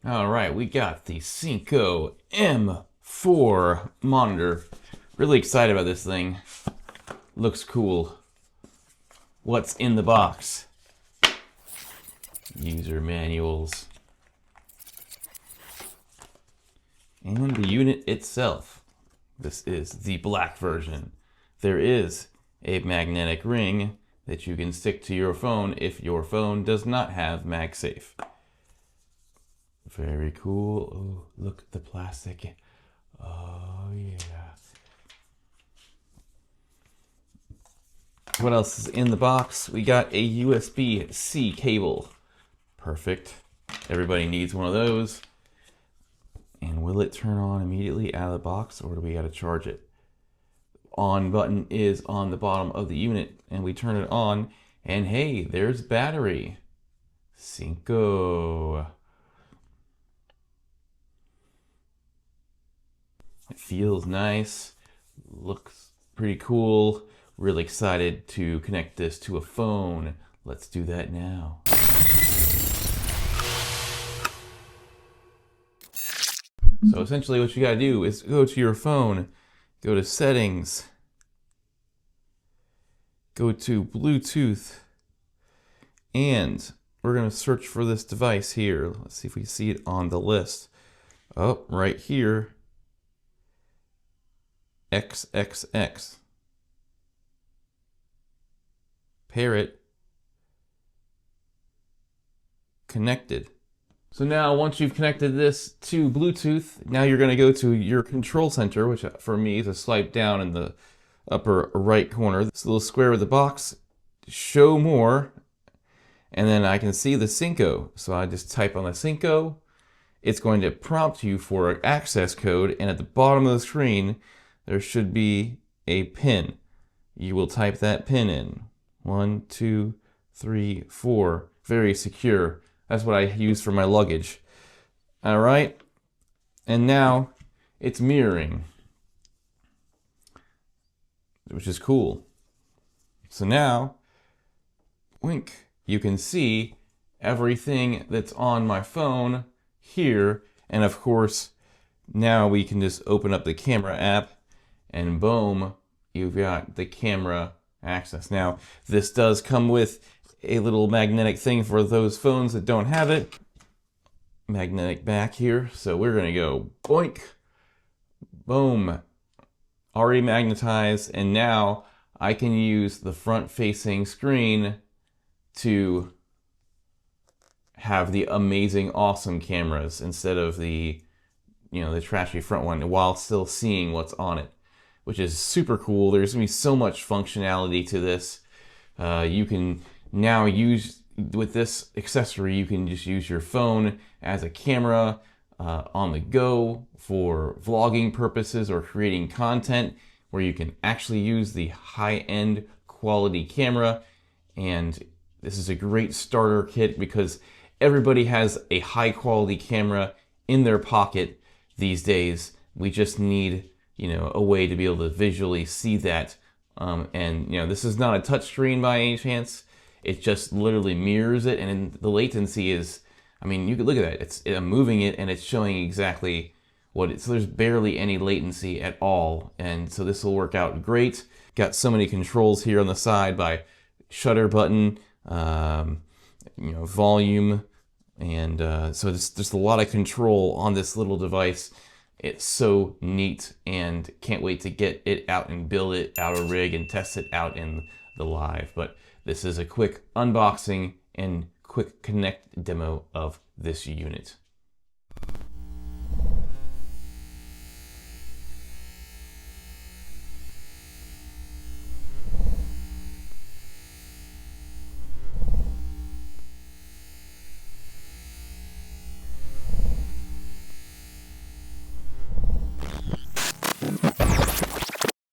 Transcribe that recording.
All right, we got the SYNCO M4 monitor. Really excited about this thing. Looks cool. What's in the box? User manuals. And the unit itself. This is the black version. There is a magnetic ring that you can stick to your phone if your phone does not have MagSafe. Very cool. Oh, look at the plastic. Oh, yeah. What else is in the box? We got a USB-C cable. Perfect. Everybody needs one of those. And will it turn on immediately out of the box, or do we got to charge it? On button is on the bottom of the unit, and we turn it on, and hey, there's battery. SYNCO. It feels nice, looks pretty cool. Really excited to connect this to a phone. Let's do that now. So essentially what you gotta do is go to your phone, go to settings, go to Bluetooth, and we're gonna search for this device here. Let's see if we see it on the list. Oh, right here. XXX. Pair it. Connected. So now once you've connected this to Bluetooth, now you're going to go to your control center, which for me is a swipe down in the upper right corner. This little square with the box, show more, and then I can see the SYNCO. So I just type on the SYNCO. It's going to prompt you for an access code, and at the bottom of the screen, there should be a pin. You will type that pin in. 1, 2, 3, 4. Very secure. That's what I use for my luggage. All right. And now it's mirroring, which is cool. So now, wink, you can see everything that's on my phone here. And of course, now we can just open up the camera app and boom, you've got the camera access. Now, this does come with a little magnetic thing for those phones that don't have it. Magnetic back here. So we're going to go boink, boom, already magnetized. And now I can use the front facing screen to have the amazing, awesome cameras instead of the, the trashy front one while still seeing what's on it, which is super cool. There's going to be so much functionality to this. You can now use, with this accessory, you can just use your phone as a camera on the go for vlogging purposes or creating content where you can actually use the high-end quality camera. And this is a great starter kit because everybody has a high-quality camera in their pocket these days. We just need, a way to be able to visually see that. And this is not a touch screen by any chance. It just literally mirrors it, and the latency is, you could look at that. I'm moving it, and it's showing exactly what it's. So there's barely any latency at all, and so this will work out great. Got so many controls here on the side by shutter button, volume, and so there's just a lot of control on this little device. It's so neat, and can't wait to get it out and build it out of rig and test it out in the live. But this is a quick unboxing and quick connect demo of this unit.